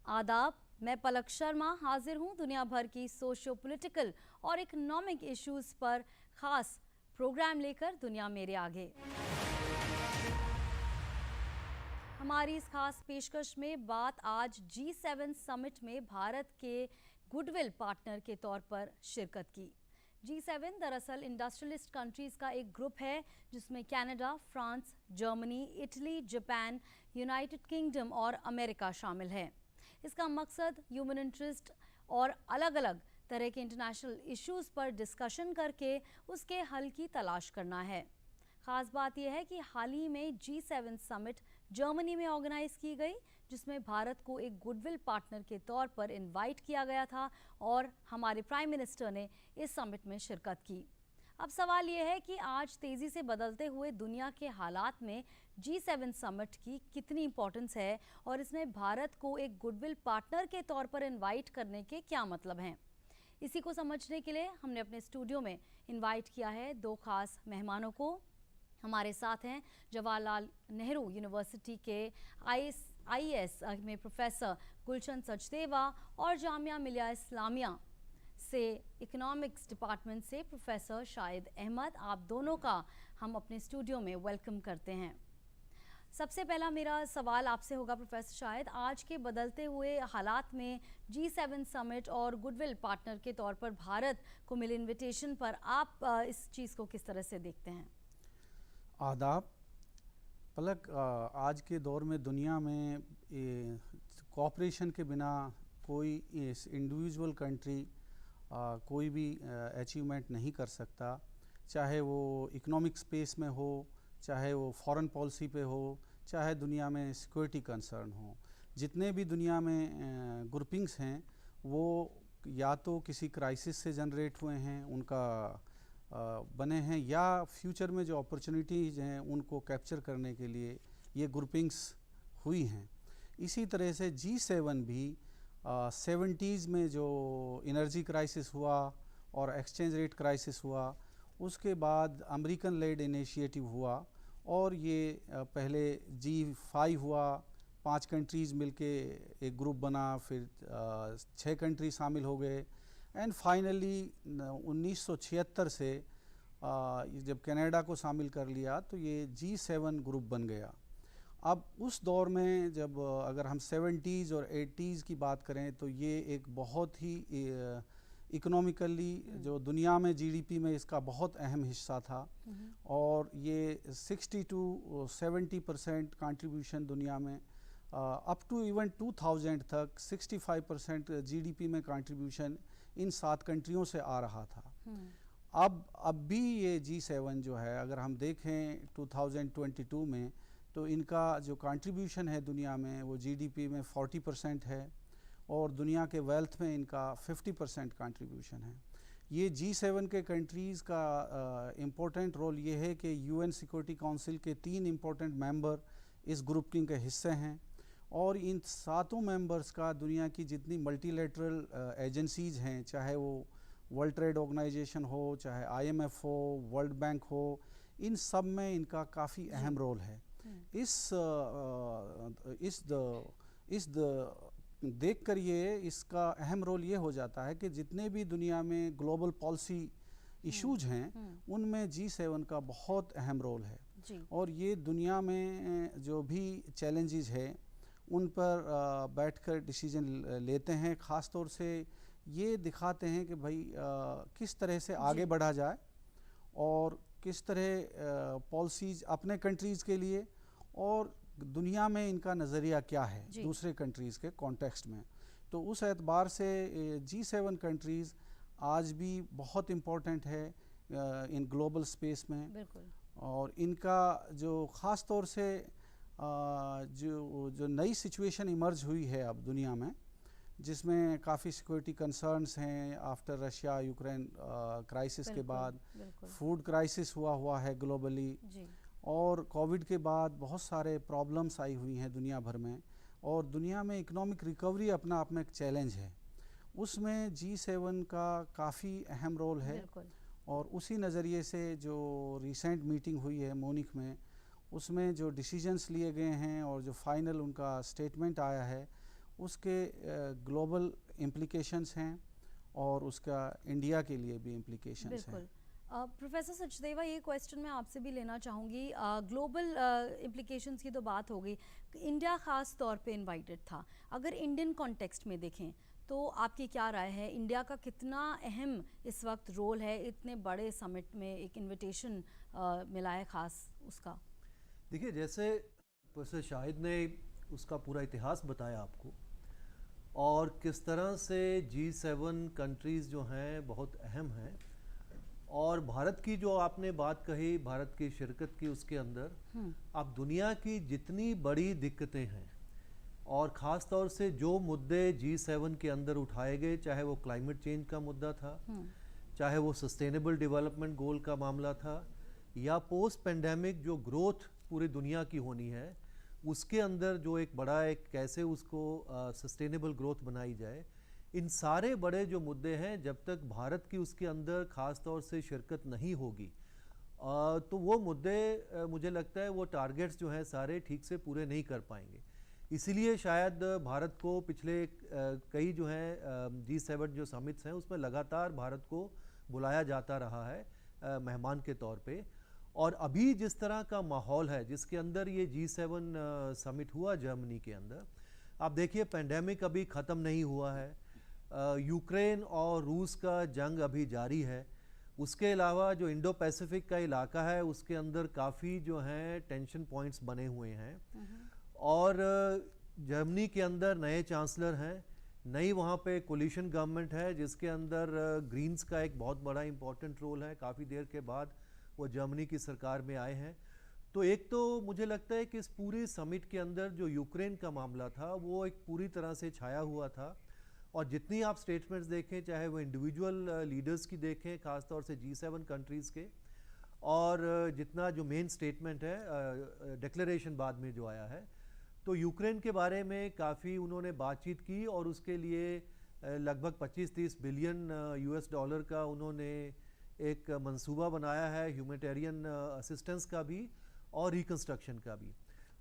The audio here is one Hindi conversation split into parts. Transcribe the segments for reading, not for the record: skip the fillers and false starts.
आदाब, मैं पलक शर्मा हाजिर हूं दुनिया भर की सोशियो पॉलिटिकल और इकोनॉमिक इश्यूज पर खास प्रोग्राम लेकर। दुनिया मेरे आगे हमारी इस खास पेशकश में बात आज G7 समिट में भारत के गुडविल पार्टनर के तौर पर शिरकत की। G7 दरअसल इंडस्ट्रियलिस्ट कंट्रीज का एक ग्रुप है जिसमें Canada, France, Germany, Italy, Japan, United kingdom और अमेरिका शामिल है। इसका मकसद ह्यूमन इंटरेस्ट और अलग अलग तरह के इंटरनेशनल इश्यूज पर डिस्कशन करके उसके हल की तलाश करना है। खास बात यह है कि हाल ही में G7 समिट जर्मनी में ऑर्गेनाइज की गई, जिसमें भारत को एक गुडविल पार्टनर के तौर पर इनवाइट किया गया था और हमारे प्राइम मिनिस्टर ने इस समिट में शिरकत की। अब सवाल यह है कि आज तेजी से बदलते हुए दुनिया के हालात में G7 समिट की कितनी इंपॉर्टेंस है और इसमें भारत को एक गुडविल पार्टनर के तौर पर इनवाइट करने के क्या मतलब हैं। इसी को समझने के लिए हमने अपने स्टूडियो में इनवाइट किया है दो खास मेहमानों को। हमारे साथ हैं जवाहरलाल नेहरू यूनिवर्सिटी के आईएएस में प्रोफेसर गुलशन सचदेवा और जामिया मिलिया इस्लामिया से इकोनॉमिक्स डिपार्टमेंट से प्रोफेसर शाहिद अहमद। आप दोनों का हम अपने स्टूडियो में वेलकम करते हैं। सबसे पहला मेरा सवाल आपसे होगा प्रोफेसर शाहिद, आज के बदलते हुए हालात में G7 समिट और गुडविल पार्टनर के तौर पर भारत को मिले इन्विटेशन पर आप इस चीज़ को किस तरह से देखते हैं? आदाब पलक, आज के दौर में दुनिया में कोऑपरेशन के बिना कोई इंडिविजुअल कंट्री कोई भी अचीवमेंट नहीं कर सकता, चाहे वो इकोनॉमिक स्पेस में हो, चाहे वो फॉरेन पॉलिसी पे हो, चाहे दुनिया में सिक्योरिटी कंसर्न हो। जितने भी दुनिया में ग्रुपिंग्स हैं वो या तो किसी क्राइसिस से जनरेट हुए हैं, उनका बने हैं, या फ्यूचर में जो अपॉर्चुनिटीज़ हैं उनको कैप्चर करने के लिए ये ग्रुपिंग्स हुई हैं। इसी तरह से G7 भी 70s में जो एनर्जी क्राइसिस हुआ और एक्सचेंज रेट क्राइसिस हुआ, उसके बाद अमेरिकन लेड इनिशिएटिव हुआ और ये पहले G5 हुआ, 5 कंट्रीज़ मिलके एक ग्रुप बना, फिर 6 कंट्री शामिल हो गए एंड फाइनली 1976 से जब कनाडा को शामिल कर लिया तो ये G7 ग्रुप बन गया। अब उस दौर में जब अगर हम 70s और 80s की बात करें तो ये एक बहुत ही इकोनॉमिकली जो दुनिया में जीडीपी में इसका बहुत अहम हिस्सा था और ये 60 to 70% कंट्रीब्यूशन दुनिया में अप टू इवन 2000 तक 65% जीडीपी में कंट्रीब्यूशन इन 7 कंट्रियों से आ रहा था। अब भी ये G7 जो है, अगर हम देखें 2022 में तो इनका जो कंट्रीब्यूशन है दुनिया में वो जीडीपी में 40% है और दुनिया के वेल्थ में इनका 50% कंट्रीब्यूशन है। ये G7 के कंट्रीज़ का इम्पोर्टेंट रोल ये है कि UN सिक्योरिटी काउंसिल के 3 इम्पोर्टेंट मेंबर इस ग्रुपिंग के हिस्से हैं और इन 7 मेंबर्स का दुनिया की जितनी मल्टीलेटरल एजेंसीज़ हैं, चाहे वो वर्ल्ड ट्रेड ऑर्गेनाइजेशन हो, चाहे IMF हो, वर्ल्ड बैंक हो, इन सब में इनका काफ़ी अहम रोल है। इस देख कर ये इसका अहम रोल ये हो जाता है कि जितने भी दुनिया में ग्लोबल पॉलिसी इश्यूज हैं उनमें G7 का बहुत अहम रोल है और ये दुनिया में जो भी चैलेंजेस है उन पर बैठकर डिसीजन लेते हैं। ख़ास तौर से ये दिखाते हैं कि भाई किस तरह से आगे बढ़ा जाए और किस तरह पॉलिसीज़ अपने कंट्रीज़ के लिए और दुनिया में इनका नज़रिया क्या है दूसरे कंट्रीज़ के कॉन्टेक्स्ट में। तो उस एतबार से G7 कंट्रीज़ आज भी बहुत इम्पोर्टेंट है इन ग्लोबल स्पेस में और इनका जो ख़ास तौर से जो नई सिचुएशन इमर्ज हुई है अब दुनिया में, जिसमें काफ़ी सिक्योरिटी कंसर्न्स हैं आफ्टर रशिया यूक्रेन क्राइसिस के बाद, फूड क्राइसिस हुआ है ग्लोबली और कोविड के बाद बहुत सारे प्रॉब्लम्स आई हुई हैं दुनिया भर में और दुनिया में इकोनॉमिक रिकवरी अपना आप में एक चैलेंज है। उसमें G7 का काफ़ी अहम रोल है और उसी नज़रिए से जो रिसेंट मीटिंग हुई है म्यूनिख में, उसमें जो डिसीजंस लिए गए हैं और जो फाइनल उनका स्टेटमेंट आया है उसके ग्लोबल इम्प्लिकेशंस हैं और उसका इंडिया के लिए भी इम्प्लिकेशंस हैं। प्रोफेसर सचदेवा, ये क्वेश्चन मैं आपसे भी लेना चाहूँगी। ग्लोबल इम्प्लिकेशंस की तो बात हो गई, इंडिया ख़ास तौर पे इनवाइटेड था। अगर इंडियन कॉन्टेक्स्ट में देखें तो आपकी क्या राय है, इंडिया का कितना अहम इस वक्त रोल है इतने बड़े समिट में, एक इनविटेशन मिला है ख़ास उसका? देखिए, जैसे प्रोफेसर शाहिद ने उसका पूरा इतिहास बताया आपको, और किस तरह से G7 कंट्रीज़ जो हैं बहुत अहम हैं, और भारत की जो आपने बात कही, भारत की शिरकत की उसके अंदर आप दुनिया की जितनी बड़ी दिक्कतें हैं और ख़ास तौर से जो मुद्दे G7 के अंदर उठाए गए, चाहे वो क्लाइमेट चेंज का मुद्दा था, चाहे वो सस्टेनेबल डेवलपमेंट गोल का मामला था, या पोस्ट पेंडेमिक जो ग्रोथ पूरी दुनिया की होनी है उसके अंदर जो एक बड़ा एक कैसे उसको सस्टेनेबल ग्रोथ बनाई जाए, इन सारे बड़े जो मुद्दे हैं जब तक भारत की उसके अंदर ख़ास तौर से शिरकत नहीं होगी तो वो मुद्दे मुझे लगता है वो टारगेट्स जो हैं सारे ठीक से पूरे नहीं कर पाएंगे। इसीलिए शायद भारत को पिछले कई जो हैं G7 जो समिट्स हैं उसमें लगातार भारत को बुलाया जाता रहा है मेहमान के तौर पे। और अभी जिस तरह का माहौल है जिसके अंदर ये G7 समिट हुआ जर्मनी के अंदर, आप देखिए पेंडेमिक अभी ख़त्म नहीं हुआ है, यूक्रेन और रूस का जंग अभी जारी है, उसके अलावा जो इंडो पैसिफिक का इलाका है उसके अंदर काफ़ी जो हैं टेंशन पॉइंट्स बने हुए हैं, और जर्मनी के अंदर नए चांसलर हैं, नई वहाँ पे कोलिशन गवर्नमेंट है जिसके अंदर ग्रीन्स का एक बहुत बड़ा इम्पोर्टेंट रोल है, काफ़ी देर के बाद वो जर्मनी की सरकार में आए हैं। तो एक तो मुझे लगता है कि इस पूरी समिट के अंदर जो यूक्रेन का मामला था वो एक पूरी तरह से छाया हुआ था, और जितनी आप स्टेटमेंट्स देखें, चाहे वो इंडिविजुअल लीडर्स की देखें खासतौर से G7 कंट्रीज़ के, और जितना जो मेन स्टेटमेंट है डिक्लेरेशन बाद में जो आया है, तो यूक्रेन के बारे में काफ़ी उन्होंने बातचीत की और उसके लिए लगभग 25-30 बिलियन US डॉलर का उन्होंने एक मंसूबा बनाया है, ह्यूमैनिटेरियन असिस्टेंस का भी और रिकंस्ट्रक्शन का भी।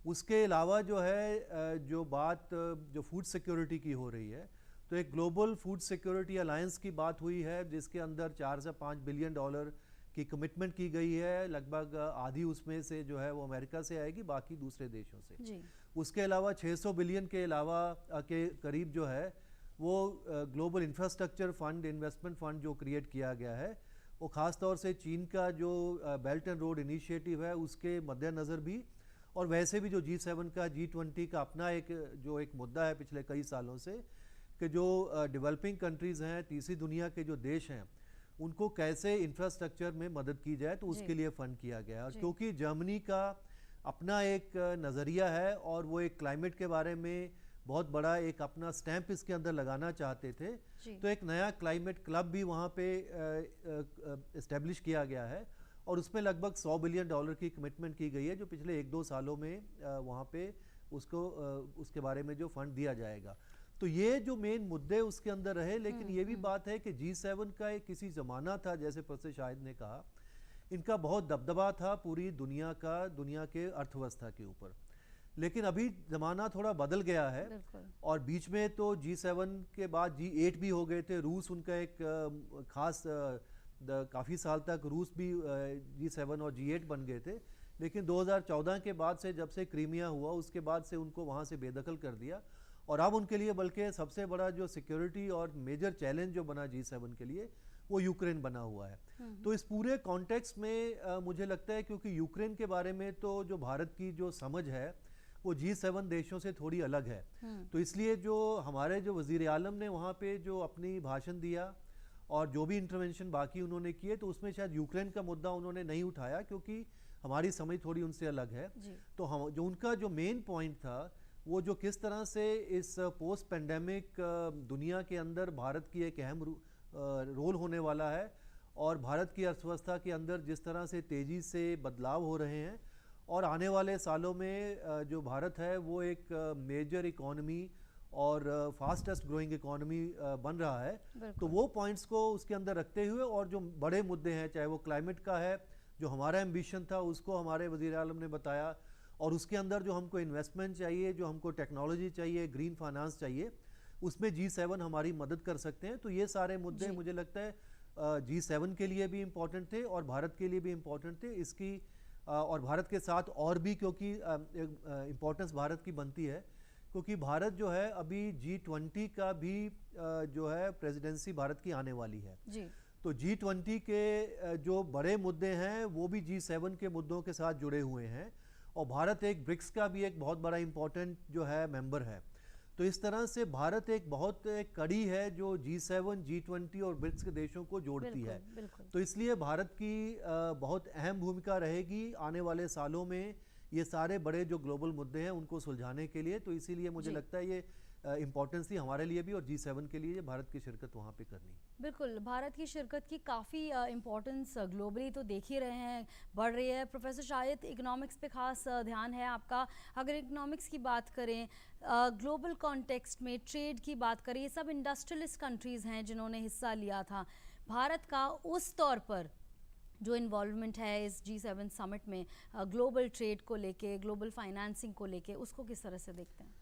उसके अलावा जो है जो बात जो फूड सिक्योरिटी की हो रही है, तो एक ग्लोबल फूड सिक्योरिटी अलायंस की बात हुई है जिसके अंदर 4 से 5 बिलियन डॉलर की कमिटमेंट की गई है, लगभग आधी उसमें से जो है वो अमेरिका से आएगी, बाकी दूसरे देशों से जी। उसके अलावा 600 बिलियन के अलावा के करीब जो है वो global infrastructure fund, investment fund जो क्रिएट किया गया है, वो ख़ास तौर से चीन का जो बेल्ट एंड रोड इनिशिएटिव है उसके मद्देनज़र भी, और वैसे भी जो G7 का G20 का अपना एक मुद्दा है पिछले कई सालों से कि जो डेवलपिंग कंट्रीज़ हैं, तीसरी दुनिया के जो देश हैं, उनको कैसे इंफ्रास्ट्रक्चर में मदद की जाए, तो उसके लिए फ़ंड किया गया। और क्योंकि जर्मनी का अपना एक नज़रिया है और वो एक क्लाइमेट के बारे में बहुत बड़ा एक अपना स्टैंप इसके अंदर लगाना चाहते थे, तो एक नया क्लाइमेट क्लब भी वहाँ पे इस्टेब्लिश किया गया है, और उसमें लगभग 100 बिलियन डॉलर की कमिटमेंट की गई है जो पिछले 1-2 सालों में वहाँ पे उसके बारे में जो फंड दिया जाएगा। तो ये जो मेन मुद्दे उसके अंदर रहे, लेकिन ये भी बात है कि G7 का एक किसी ज़माना था, जैसे प्रोफेसर शाहिद ने कहा, इनका बहुत दबदबा था पूरी दुनिया का, दुनिया के अर्थव्यवस्था के ऊपर, लेकिन अभी ज़माना थोड़ा बदल गया है, और बीच में तो G7 के बाद G8 भी हो गए थे। रूस उनका एक ख़ास काफ़ी साल तक रूस भी G7 और G8 बन गए थे, लेकिन 2014 के बाद से जब से क्रीमिया हुआ उसके बाद से उनको वहाँ से बेदखल कर दिया, और अब उनके लिए बल्कि सबसे बड़ा जो सिक्योरिटी और मेजर चैलेंज जो बना G7 के लिए वो यूक्रेन बना हुआ है। तो इस पूरे कॉन्टेक्स्ट में मुझे लगता है क्योंकि यूक्रेन के बारे में तो जो भारत की जो समझ है वो G7 देशों से थोड़ी अलग है, तो इसलिए जो हमारे जो वज़ीर आलम ने वहाँ पे जो अपनी भाषण दिया और जो भी इंटरवेंशन बाकी उन्होंने किए, तो उसमें शायद यूक्रेन का मुद्दा उन्होंने नहीं उठाया क्योंकि हमारी समझ थोड़ी उनसे अलग है। तो हम जो उनका जो मेन पॉइंट था वो जो किस तरह से इस पोस्ट पेंडेमिक दुनिया के अंदर भारत की एक अहम रोल होने वाला है, और भारत की अर्थव्यवस्था के अंदर जिस तरह से तेज़ी से बदलाव हो रहे हैं, और आने वाले सालों में जो भारत है वो एक मेजर इकोनॉमी और फास्टेस्ट ग्रोइंग इकोनॉमी बन रहा है, तो वो पॉइंट्स को उसके अंदर रखते हुए, और जो बड़े मुद्दे हैं चाहे वो क्लाइमेट का है जो हमारा एम्बिशन था उसको हमारे वज़ीर आलम ने बताया, और उसके अंदर जो हमको इन्वेस्टमेंट चाहिए, जो हमको टेक्नोलॉजी चाहिए, ग्रीन फाइनेंस चाहिए, उसमें G7 हमारी मदद कर सकते हैं। तो ये सारे मुद्दे मुझे लगता है G7 के लिए भी इम्पोर्टेंट थे और भारत के लिए भी इम्पोर्टेंट थे। इसकी और भारत के साथ और भी, क्योंकि इम्पोर्टेंस भारत की बनती है, क्योंकि भारत जो है अभी G20 का भी जो है प्रेसिडेंसी भारत की आने वाली है जी। तो G20 के जो बड़े मुद्दे हैं वो भी G7 के मुद्दों के साथ जुड़े हुए हैं, और भारत एक ब्रिक्स का भी एक बहुत बड़ा इम्पोर्टेंट जो है मेंबर है। तो इस तरह से भारत एक बहुत एक कड़ी है जो G7, G20 और ब्रिक्स के देशों को जोड़ती है। तो इसलिए भारत की बहुत अहम भूमिका रहेगी आने वाले सालों में ये सारे बड़े जो ग्लोबल मुद्दे हैं उनको सुलझाने के लिए। तो इसीलिए मुझे लगता है ये इम्पोर्टेंस थी हमारे लिए भी और G7 के लिए भारत की शिरकत वहाँ पे करनी। बिल्कुल, भारत की शिरकत की काफ़ी इम्पोर्टेंस ग्लोबली तो देख ही रहे हैं, बढ़ रही है। प्रोफेसर शायद इकोनॉमिक्स पे खास ध्यान है आपका। अगर इकोनॉमिक्स की बात करें, ग्लोबल कॉन्टेक्स्ट में ट्रेड की बात करें, ये सब इंडस्ट्रियलिस्ट कंट्रीज़ हैं जिन्होंने हिस्सा लिया था। भारत का उस तौर पर जो इन्वॉल्वमेंट है इस G7 समिट में ग्लोबल ट्रेड को लेके, ग्लोबल फाइनेंसिंग को लेके, उसको किस तरह से देखते हैं?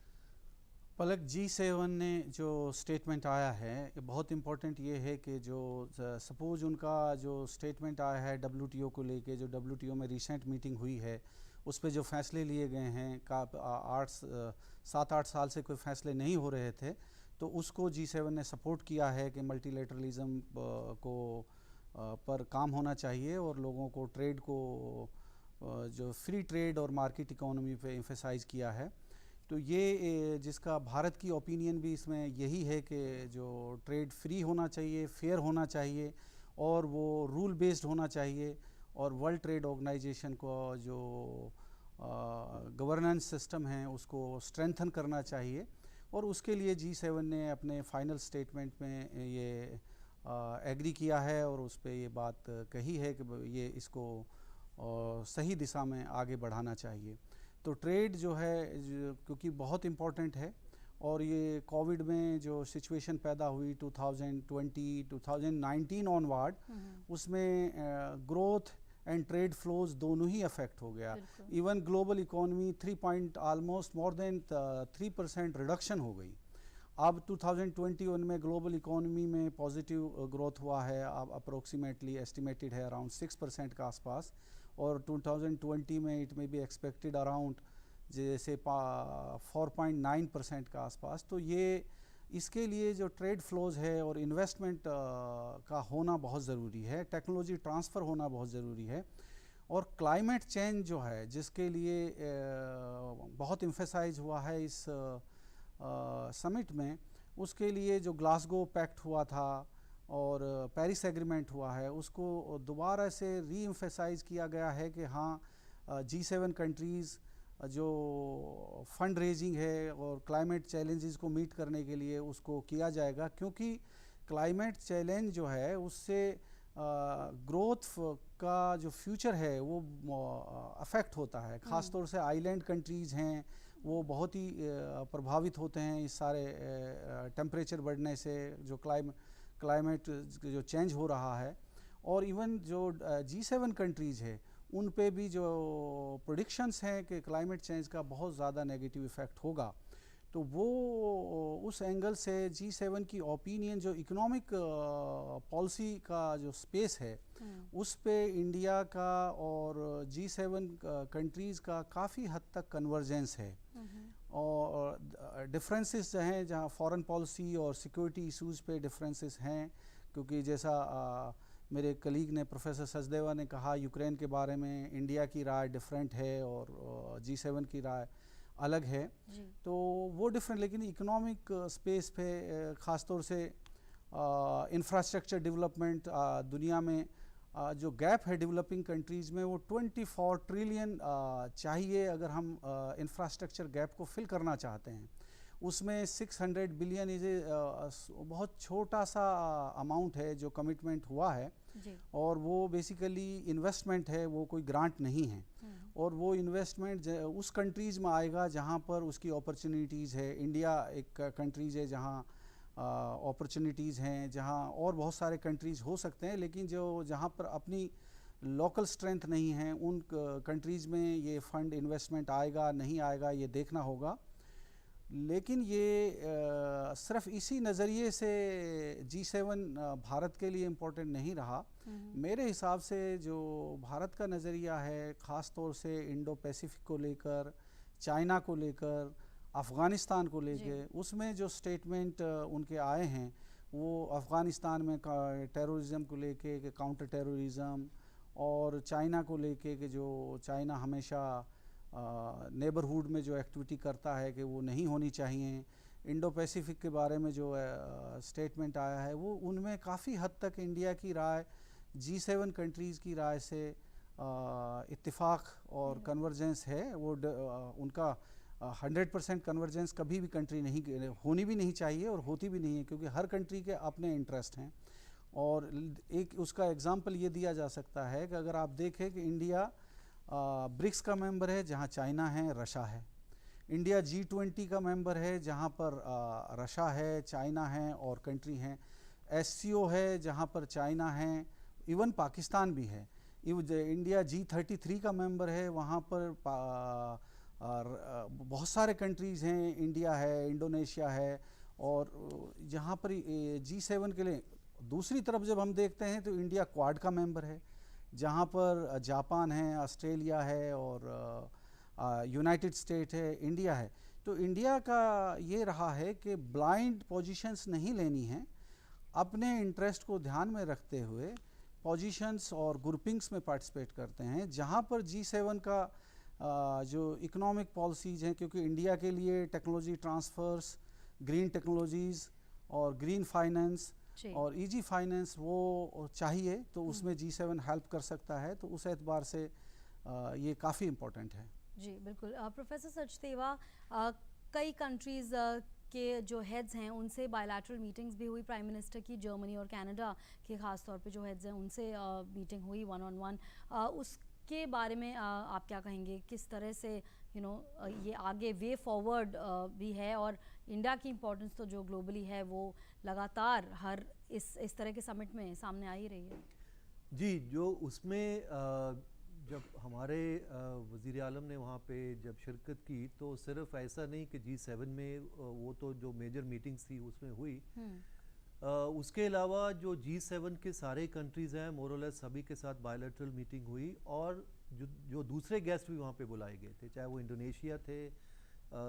पलक, G7 ने जो स्टेटमेंट आया है ये बहुत इम्पोर्टेंट ये है कि जो सपोज़ उनका जो स्टेटमेंट आया है WTO को लेके, जो WTO में रिसेंट मीटिंग हुई है उस पे जो फैसले लिए गए हैं, 7-8 साल से कोई फैसले नहीं हो रहे थे, तो उसको G7 ने सपोर्ट किया है कि मल्टीलेटरलिज्म को पर काम होना चाहिए और लोगों को ट्रेड को जो फ्री ट्रेड और मार्केट इकोनॉमी पे एम्फेसाइज़ किया है। तो ये जिसका भारत की ओपिनियन भी इसमें यही है कि जो ट्रेड फ्री होना चाहिए, फेयर होना चाहिए और वो रूल बेस्ड होना चाहिए, और वर्ल्ड ट्रेड ऑर्गेनाइजेशन को जो गवर्नेंस सिस्टम है उसको स्ट्रेंथन करना चाहिए। और उसके लिए G7 ने अपने फाइनल स्टेटमेंट में ये एग्री किया है और उस पर ये बात कही है कि ये इसको सही दिशा में आगे बढ़ाना चाहिए। तो ट्रेड जो है क्योंकि बहुत इम्पोर्टेंट है, और ये कोविड में जो सिचुएशन पैदा हुई 2020, 2019 ऑनवर्ड, उसमें ग्रोथ एंड ट्रेड फ्लोज दोनों ही अफेक्ट हो गया। Even global economy almost more than 3% reduction हो गई। अब 2021 में ग्लोबल इकोनॉमी में पॉजिटिव ग्रोथ हुआ है, अब अप्रोक्सीमेटली एस्टिमेटेड है अराउंड 6% के आसपास, और 2020 में इट में बी एक्सपेक्टेड अराउंड जैसे 4.9% के आसपास। तो ये इसके लिए जो ट्रेड फ्लोज है और इन्वेस्टमेंट का होना बहुत ज़रूरी है, टेक्नोलॉजी ट्रांसफ़र होना बहुत ज़रूरी है, और क्लाइमेट चेंज जो है जिसके लिए बहुत एम्फेसाइज हुआ है इस समिट में, उसके लिए जो ग्लासगो पैक्ट हुआ था और पेरिस एग्रीमेंट हुआ है उसको दोबारा से री एम्फेसाइज किया गया है कि हाँ G7 कंट्रीज़ जो फंड रेजिंग है और क्लाइमेट चैलेंजेस को मीट करने के लिए उसको किया जाएगा, क्योंकि क्लाइमेट चैलेंज जो है उससे ग्रोथ का जो फ्यूचर है वो अफेक्ट होता है। ख़ास तौर से आइलैंड कंट्रीज़ हैं वो बहुत ही प्रभावित होते हैं इस सारे टेम्परेचर बढ़ने से, जो क्लाइमेट जो चेंज हो रहा है। और इवन जो G7 कंट्रीज़ है उन पे भी जो प्रेडिक्शंस हैं कि क्लाइमेट चेंज का बहुत ज़्यादा नेगेटिव इफ़ेक्ट होगा, तो वो उस एंगल से G7 की ओपिनियन जो इकोनॉमिक पॉलिसी का जो स्पेस है उस पे इंडिया का और G7 कंट्रीज़ का काफ़ी हद तक कन्वर्जेंस है। और डिफरेंसेस जो हैं जहाँ फॉरेन पॉलिसी और सिक्योरिटी इश्यूज़ पे डिफरेंसेस हैं, क्योंकि जैसा मेरे कलीग ने प्रोफेसर सचदेवा ने कहा यूक्रेन के बारे में इंडिया की राय डिफरेंट है और G7 की राय अलग है, तो वो डिफरेंट, लेकिन इकोनॉमिक स्पेस पे ख़ास तौर से इंफ्रास्ट्रक्चर डेवलपमेंट दुनिया में जो गैप है डेवलपिंग कंट्रीज़ में वो 24 ट्रिलियन चाहिए अगर हम इंफ्रास्ट्रक्चर गैप को फिल करना चाहते हैं। उसमें 600 बिलियन बहुत छोटा सा अमाउंट है जो कमिटमेंट हुआ है जी। और वो बेसिकली इन्वेस्टमेंट है, वो कोई ग्रांट नहीं है, और वो इन्वेस्टमेंट उस कंट्रीज़ में आएगा जहाँ पर उसकी अपॉर्चुनिटीज़ है। इंडिया एक कंट्रीज़ है जहाँ अपॉर्चुनिटीज़ हैं, जहाँ और बहुत सारे कंट्रीज़ हो सकते हैं, लेकिन जो जहाँ पर अपनी लोकल स्ट्रेंथ नहीं है, उन कंट्रीज़ में ये फंड इन्वेस्टमेंट आएगा नहीं आएगा ये देखना होगा। लेकिन ये सिर्फ इसी नज़रिए से G7 भारत के लिए इम्पोर्टेंट नहीं रहा। मेरे हिसाब से जो भारत का नज़रिया है, ख़ास तौर से इंडो पैसिफिक को लेकर, चाइना को लेकर, अफ़गानिस्तान को लेकर, उसमें जो स्टेटमेंट उनके आए हैं वो अफ़गानिस्तान में टेररिज्म को लेके कि काउंटर टेररिज्म, और चाइना को लेके कि जो चाइना हमेशा नेबरहुड में जो एक्टिविटी करता है कि वो नहीं होनी चाहिए। इंडो पैसिफिक के बारे में जो स्टेटमेंट आया है वो उनमें काफ़ी हद तक इंडिया की राय G7 कंट्रीज़ की राय से इत्तेफाक और कन्वर्जेंस है। वो उनका 100% कन्वर्जेंस कभी भी कंट्री नहीं होनी भी नहीं चाहिए और होती भी नहीं है, क्योंकि हर कंट्री के अपने इंटरेस्ट हैं। और एक उसका एग्जांपल ये दिया जा सकता है कि अगर आप देखें कि इंडिया ब्रिक्स का मेंबर है जहां चाइना है, रशिया है। इंडिया G20 का मेंबर है जहां पर रशिया है, चाइना है और कंट्री हैं। SCO है जहां पर चाइना है, इवन पाकिस्तान भी है। इंडिया G33 का मेंबर है, वहां पर बहुत सारे कंट्रीज़ हैं, इंडिया है, इंडोनेशिया है। और जहाँ पर G7 के लिए दूसरी तरफ जब हम देखते हैं तो इंडिया क्वाड का मेंबर है, जहाँ पर जापान है, ऑस्ट्रेलिया है और यूनाइटेड स्टेट है, इंडिया है। तो इंडिया का ये रहा है कि ब्लाइंड पोजीशंस नहीं लेनी है, अपने इंटरेस्ट को ध्यान में रखते हुए पोजीशंस और ग्रुपिंग्स में पार्टिसिपेट करते हैं। जहाँ पर G7 का जो इकोनॉमिक पॉलिसीज़ हैं, क्योंकि इंडिया के लिए टेक्नोलॉजी ट्रांसफ़र्स, ग्रीन टेक्नोलॉजीज़ और ग्रीन फाइनेंस और ईजी फाइनेंस वो चाहिए, तो उसमें G7 हेल्प कर सकता है। तो उस एतबार से ये काफ़ी इम्पोर्टेंट है। जी बिल्कुल। प्रोफेसर सचदेवा, कई कंट्रीज़ के जो हेड्स हैं उनसे बायलैटरल मीटिंग्स भी हुई। प्राइम मिनिस्टर की जर्मनी और कनाडा के ख़ास तौर पे जो हेड्स हैं उनसे मीटिंग हुई 1-on-1। उसके बारे में आप क्या कहेंगे? किस तरह से ये आगे वे फॉरवर्ड भी है, और इंडिया की इम्पोर्टेंस तो जो ग्लोबली है वो लगातार हर इस तरह के समिट में सामने आ ही रही है। जी, जो उसमें जब हमारे वज़ीर आलम ने वहाँ पे जब शिरकत की, तो सिर्फ ऐसा नहीं कि G7 में वो तो जो मेजर मीटिंग्स थी उसमें हुई, उसके अलावा जो G7 के सारे कंट्रीज़ हैं मोरलेस सभी के साथ बायलैटरल मीटिंग हुई। और जो दूसरे गेस्ट भी वहाँ पे बुलाए गए थे, चाहे वो इंडोनेशिया थे,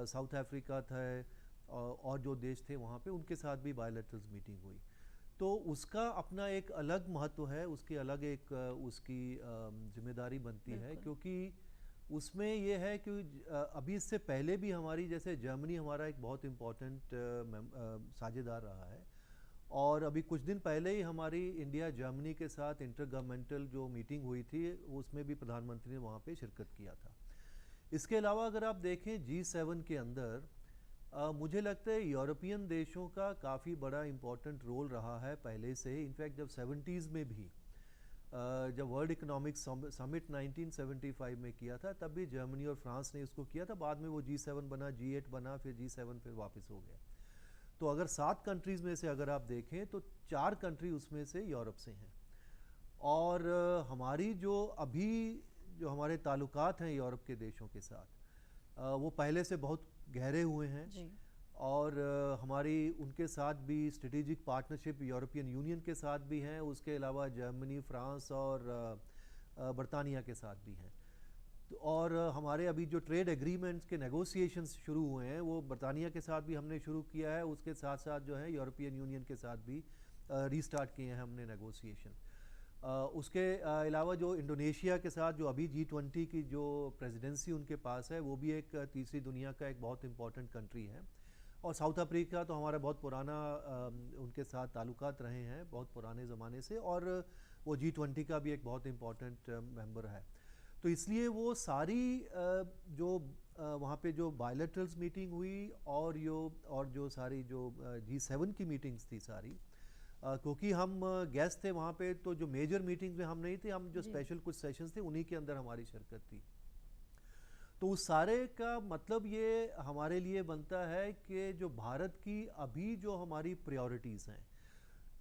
साउथ अफ्रीका था और जो देश थे वहाँ पे, उनके साथ भी बायलैटरल मीटिंग हुई। तो उसका अपना एक अलग महत्व है, उसकी अलग एक उसकी जिम्मेदारी बनती है, क्योंकि उसमें ये है कि अभी इससे पहले भी हमारी, जैसे जर्मनी हमारा एक बहुत इम्पोर्टेंट साझेदार रहा है, और अभी कुछ दिन पहले ही हमारी इंडिया जर्मनी के साथ इंटर गवर्नमेंटल जो मीटिंग हुई थी उसमें भी प्रधानमंत्री ने वहाँ पे शिरकत किया था। इसके अलावा अगर आप देखें G7 के अंदर मुझे लगता है यूरोपियन देशों का काफ़ी बड़ा इम्पोर्टेंट रोल रहा है पहले से ही। इनफैक्ट जब 70s में भी जब वर्ल्ड इकोनॉमिक समिट 1975 में किया था, तब भी जर्मनी और फ्रांस ने इसको किया था। बाद में वो G7 बना, G8 बना, फिर G7 फिर वापस हो गया। तो अगर 7 कंट्रीज़ में से अगर आप देखें तो 4 कंट्री उसमें से यूरोप से हैं। और हमारी जो अभी जो हमारे ताल्लुकात हैं यूरोप के देशों के साथ, वो पहले से बहुत गहरे हुए हैं जी। और हमारी उनके साथ भी स्ट्रेटेजिक पार्टनरशिप यूरोपियन यूनियन के साथ भी हैं, उसके अलावा जर्मनी, फ्रांस और बरतानिया के साथ भी हैं। तो और हमारे अभी जो ट्रेड एग्रीमेंट्स के नेगोशिएशंस शुरू हुए हैं वो बरतानिया के साथ भी हमने शुरू किया है, उसके साथ साथ जो है यूरोपियन यूनियन के साथ भी रीस्टार्ट किए हैं हमने नेगोशिएशन। उसके अलावा जो इंडोनेशिया के साथ जो अभी G20 की जो प्रेसिडेंसी उनके पास है, वो भी एक तीसरी दुनिया का एक बहुत इम्पॉर्टेंट कंट्री है। और साउथ अफ्रीका तो हमारा बहुत पुराना उनके साथ ताल्लुकात रहे हैं बहुत पुराने ज़माने से, और वो G20 का भी एक बहुत इम्पॉर्टेंट मेंबर है। तो इसलिए वो सारी जो वहाँ पे जो बायलैटरल्स मीटिंग हुई और जो सारी जो G7 की मीटिंग्स थी सारी, क्योंकि हम गेस्ट थे वहाँ पे, तो जो मेजर मीटिंग्स में हम नहीं थे, हम जो स्पेशल कुछ सेशंस थे उन्हीं के अंदर हमारी शिरकत थी। तो उस सारे का मतलब ये हमारे लिए बनता है कि जो भारत की अभी जो हमारी प्रायोरिटीज़ हैं,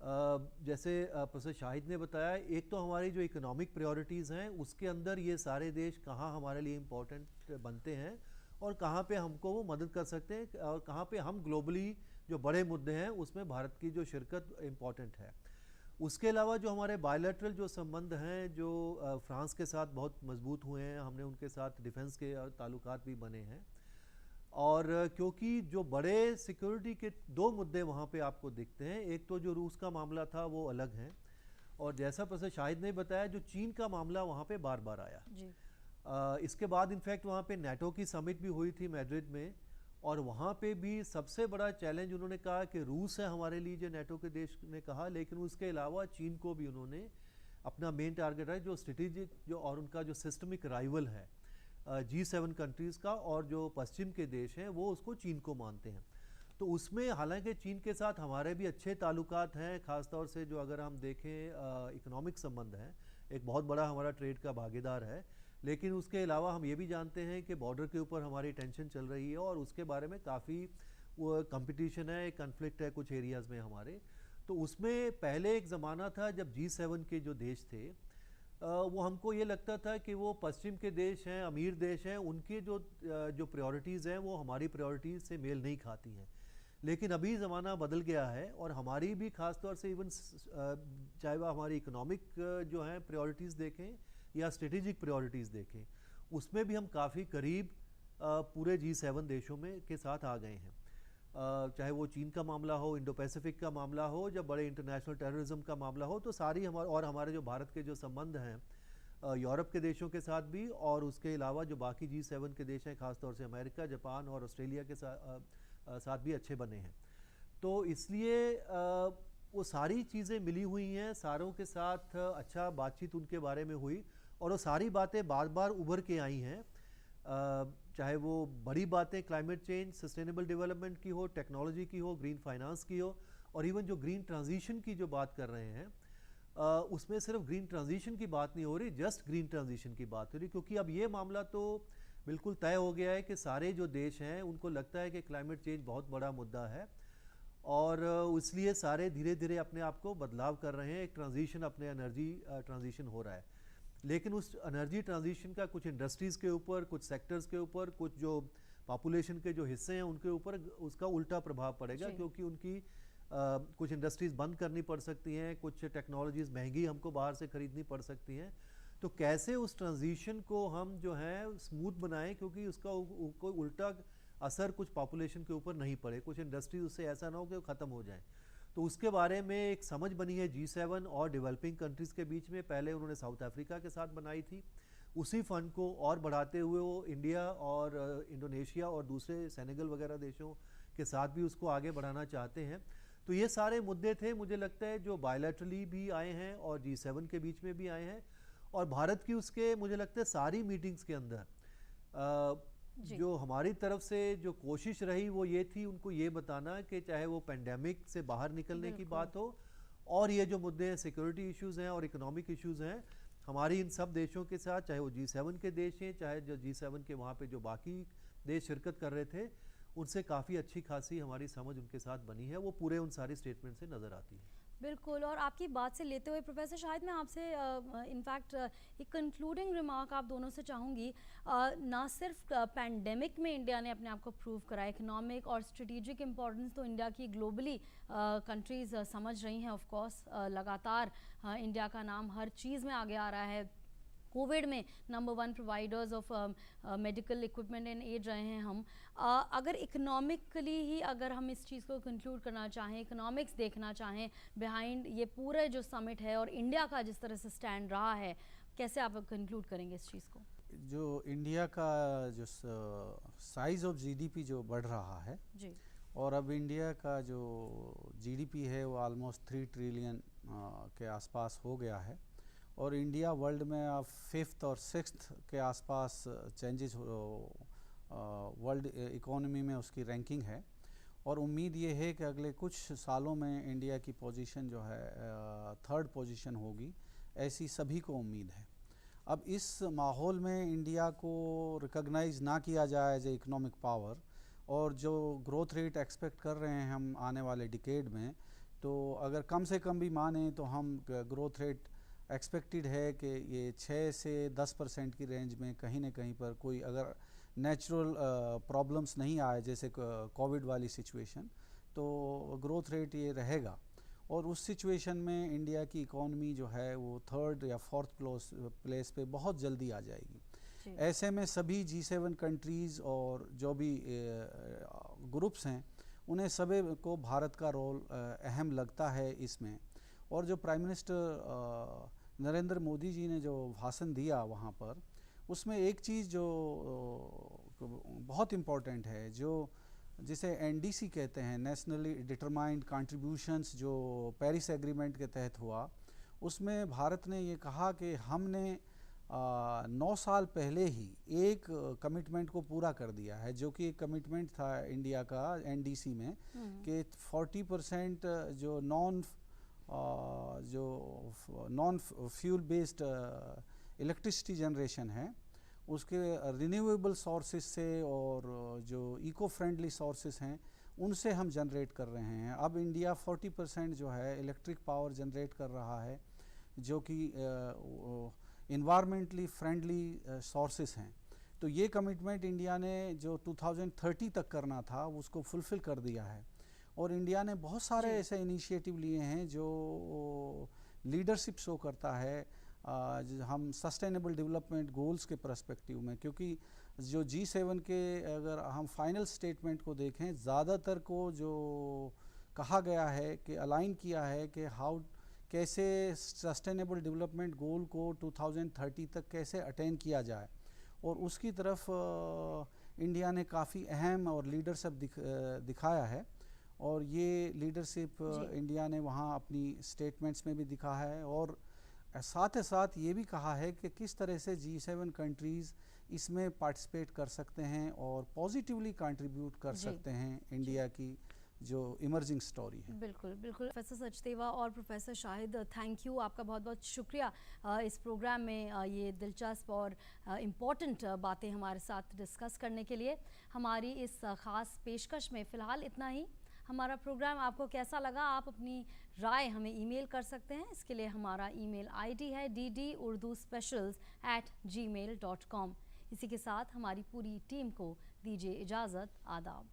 जैसे प्रोफेसर शाहिद ने बताया, एक तो हमारी जो इकोनॉमिक प्रायोरिटीज़ हैं उसके अंदर ये सारे देश कहाँ हमारे लिए इम्पोर्टेंट बनते हैं और कहाँ पे हमको वो मदद कर सकते हैं और कहाँ पे हम ग्लोबली जो बड़े मुद्दे हैं उसमें भारत की जो शिरकत इम्पॉर्टेंट है। उसके अलावा जो हमारे बायलैटरल जो संबंध हैं, जो फ्रांस के साथ बहुत मजबूत हुए हैं, हमने उनके साथ डिफेंस के ताल्लुकात भी बने हैं। और क्योंकि जो बड़े सिक्योरिटी के दो मुद्दे वहाँ पे आपको दिखते हैं, एक तो जो रूस का मामला था वो अलग है, और जैसा प्रोफेसर शाहिद ने बताया जो चीन का मामला वहाँ पे बार बार आया जी। इसके बाद इनफैक्ट वहाँ पे नेटो की समिट भी हुई थी मैड्रिड में, और वहाँ पे भी सबसे बड़ा चैलेंज उन्होंने कहा कि रूस है हमारे लिए, जो नेटो के देश ने कहा, लेकिन उसके अलावा चीन को भी उन्होंने अपना मेन टारगेट है, जो स्ट्रेटेजिक जो और उनका जो सिस्टमिक राइवल है G7 कंट्रीज़ का, और जो पश्चिम के देश हैं वो उसको चीन को मानते हैं। तो उसमें हालांकि चीन के साथ हमारे भी अच्छे ताल्लुकात हैं, ख़ासतौर से जो अगर हम देखें इकोनॉमिक संबंध हैं, एक बहुत बड़ा हमारा ट्रेड का भागीदार है, लेकिन उसके अलावा हम ये भी जानते हैं कि बॉर्डर के ऊपर हमारी टेंशन चल रही है और उसके बारे में काफ़ी वो कंपटीशन है, कन्फ्लिक्ट है कुछ एरियाज़ में हमारे। तो उसमें पहले एक ज़माना था जब G7 के जो देश थे वो हमको ये लगता था कि वो पश्चिम के देश हैं, अमीर देश हैं, उनके जो प्रायोरिटीज़ हैं वो हमारी प्रायोरिटीज़ से मेल नहीं खाती हैं। लेकिन अभी ज़माना बदल गया है और हमारी भी ख़ास तौर से इवन चाहे वह हमारी इकोनॉमिक जो हैं प्रायोरिटीज़ देखें या स्ट्रेटेजिक प्रायोरिटीज़ देखें, उसमें भी हम काफ़ी करीब पूरे G7 देशों में के साथ आ गए हैं। चाहे वो चीन का मामला हो, इंडो पैसिफिक का मामला हो, जब बड़े इंटरनेशनल टेररिज्म का मामला हो, तो सारी हमारे जो भारत के जो संबंध हैं यूरोप के देशों के साथ भी, और उसके अलावा जो बाकी G7 के देश हैं, ख़ासतौर से अमेरिका, जापान और ऑस्ट्रेलिया के साथ भी अच्छे बने हैं। तो इसलिए वो सारी चीज़ें मिली हुई हैं, सारों के साथ अच्छा बातचीत उनके बारे में हुई, और वो सारी बातें बार बार उभर के आई हैं, चाहे वो बड़ी बातें क्लाइमेट चेंज, सस्टेनेबल डेवलपमेंट की हो, टेक्नोलॉजी की हो, ग्रीन फाइनेंस की हो, और इवन जो ग्रीन ट्रांजिशन की जो बात कर रहे हैं उसमें सिर्फ ग्रीन ट्रांजिशन की बात नहीं हो रही, जस्ट ग्रीन ट्रांजिशन की बात हो रही, क्योंकि अब ये मामला तो बिल्कुल तय हो गया है कि सारे जो देश हैं उनको लगता है कि क्लाइमेट चेंज बहुत बड़ा मुद्दा है, और इसलिए सारे धीरे धीरे अपने आप को बदलाव कर रहे हैं, एक ट्रांजिशन, अपने एनर्जी ट्रांजिशन हो रहा है। लेकिन उस एनर्जी ट्रांजिशन का कुछ इंडस्ट्रीज़ के ऊपर, कुछ सेक्टर्स के ऊपर, कुछ जो पॉपुलेशन के जो हिस्से हैं उनके ऊपर उसका उल्टा प्रभाव पड़ेगा, क्योंकि उनकी कुछ इंडस्ट्रीज़ बंद करनी पड़ सकती हैं, कुछ टेक्नोलॉजीज़ महंगी हमको बाहर से ख़रीदनी पड़ सकती हैं। तो कैसे उस ट्रांजिशन को हम जो है स्मूथ बनाएं, क्योंकि उसका कोई उल्टा असर कुछ पॉपुलेशन के ऊपर नहीं पड़े, कुछ इंडस्ट्रीज उससे ऐसा ना हो कि वो ख़त्म हो जाए। तो उसके बारे में एक समझ बनी है G7 और डेवलपिंग कंट्रीज़ के बीच में। पहले उन्होंने साउथ अफ्रीका के साथ बनाई थी, उसी फंड को और बढ़ाते हुए वो इंडिया और इंडोनेशिया और दूसरे सेनेगल वगैरह देशों के साथ भी उसको आगे बढ़ाना चाहते हैं। तो ये सारे मुद्दे थे, मुझे लगता है, जो बायलैटरली भी आए हैं और G7 के बीच में भी आए हैं, और भारत की उसके मुझे लगता है सारी मीटिंग्स के अंदर जो हमारी तरफ से जो कोशिश रही वो ये थी उनको ये बताना कि चाहे वो पेंडेमिक से बाहर निकलने की बात हो, और ये जो मुद्दे हैं सिक्योरिटी इश्यूज़ हैं और इकोनॉमिक इश्यूज़ हैं, हमारी इन सब देशों के साथ, चाहे वो G7 के देश हैं, चाहे जो G7 के वहाँ पे जो बाकी देश शिरकत कर रहे थे, उनसे काफ़ी अच्छी खासी हमारी समझ उनके साथ बनी है, वो पूरे उन सारी स्टेटमेंट से नज़र आती है। बिल्कुल, और आपकी बात से लेते हुए प्रोफेसर शाहिद, मैं आपसे इनफैक्ट एक कंक्लूडिंग रिमार्क आप दोनों से चाहूँगी। ना सिर्फ पैंडेमिक में इंडिया ने अपने आप को प्रूव करा, इकोनॉमिक और स्ट्रेटेजिक इंपॉर्टेंस तो इंडिया की ग्लोबली कंट्रीज़ समझ रही हैं। ऑफ कोर्स लगातार इंडिया का नाम हर चीज़ में आगे आ रहा है। कोविड में number 1 providers of medical equipment and एड रहे हैं हम। अगर इकोनॉमिकली ही अगर हम इस चीज़ को कंक्लूड करना चाहें, इकोनॉमिक्स देखना चाहें बिहाइंड ये पूरे जो समिट है और इंडिया का जिस तरह से स्टैंड रहा है, कैसे आप कंक्लूड करेंगे इस चीज़ को? जो इंडिया का जो साइज़ ऑफ GDP जो बढ़ रहा है जी, और अब इंडिया का जो GDP है वो ऑलमोस्ट 3 ट्रिलियन के आसपास हो गया है, और इंडिया वर्ल्ड में अब 5th और 6th के आसपास चेंजेस वर्ल्ड इकोनॉमी में उसकी रैंकिंग है, और उम्मीद ये है कि अगले कुछ सालों में इंडिया की पोजीशन जो है 3rd पोजीशन होगी, ऐसी सभी को उम्मीद है। अब इस माहौल में इंडिया को रिकॉग्नाइज ना किया जाए एज ए इकोनॉमिक पावर, और जो ग्रोथ रेट एक्सपेक्ट कर रहे हैं हम आने वाले डिकेड में, तो अगर कम से कम भी माने तो हम ग्रोथ रेट एक्सपेक्टेड है कि ये 6 से 10% की रेंज में कहीं ना कहीं पर कोई अगर नेचुरल प्रॉब्लम्स नहीं आए जैसे कोविड वाली सिचुएशन, तो ग्रोथ रेट ये रहेगा। और उस सिचुएशन में इंडिया की इकॉनमी जो है वो 3rd या 4th प्लेस पे बहुत जल्दी आ जाएगी। ऐसे में सभी G7 कंट्रीज़ और जो भी ग्रुप्स हैं उन्हें सभी को भारत का रोल अहम लगता है इसमें। और जो प्राइम मिनिस्टर नरेंद्र मोदी जी ने जो भाषण दिया वहाँ पर, उसमें एक चीज़ जो बहुत इम्पोर्टेंट है, जो जिसे NDC कहते हैं, नेशनली डिटरमाइंड कंट्रीब्यूशंस, जो पेरिस एग्रीमेंट के तहत हुआ, उसमें भारत ने ये कहा कि हमने 9 साल पहले ही एक कमिटमेंट को पूरा कर दिया है, जो कि एक कमिटमेंट था इंडिया का NDC में कि 40% जो non fuel based electricity generation है उसके रिन्यूएबल सोर्सेज से और जो इको फ्रेंडली सोर्सेज हैं उनसे हम जनरेट कर रहे हैं। अब इंडिया 40% जो है इलेक्ट्रिक पावर जनरेट कर रहा है, जो कि इन्वायरमेंटली फ्रेंडली सोर्सेस हैं। तो ये कमिटमेंट इंडिया ने जो 2030 तक करना था उसको फुलफ़िल कर दिया है। और इंडिया ने बहुत सारे ऐसे इनिशिएटिव लिए हैं जो लीडरशिप शो करता है हम सस्टेनेबल डेवलपमेंट गोल्स के पर्सपेक्टिव में, क्योंकि जो G7 के अगर हम फाइनल स्टेटमेंट को देखें, ज़्यादातर को जो कहा गया है कि अलाइन किया है कि कैसे सस्टेनेबल डेवलपमेंट गोल को 2030 तक कैसे अटेन किया जाए, और उसकी तरफ इंडिया ने काफ़ी अहम और लीडरशिप दिखाया है। और ये लीडरशिप इंडिया ने वहाँ अपनी स्टेटमेंट्स में भी दिखा है, और साथ ही साथ ये भी कहा है कि किस तरह से G7 कंट्रीज़ इसमें पार्टिसिपेट कर सकते हैं और पॉजिटिवली कंट्रीब्यूट कर सकते हैं इंडिया की जो इमर्जिंग स्टोरी है। बिल्कुल बिल्कुल। प्रोफेसर सचदेवा और प्रोफेसर शाहिद, थैंक यू, आपका बहुत बहुत शुक्रिया इस प्रोग्राम में ये दिलचस्प और इम्पॉर्टेंट बातें हमारे साथ डिस्कस करने के लिए। हमारी इस ख़ास पेशकश में फ़िलहाल इतना ही। हमारा प्रोग्राम आपको कैसा लगा, आप अपनी राय हमें ईमेल कर सकते हैं। इसके लिए हमारा ईमेल ID है ddurduspecials@gmail.com। इसी के साथ हमारी पूरी टीम को दीजिए इजाज़त। आदाब।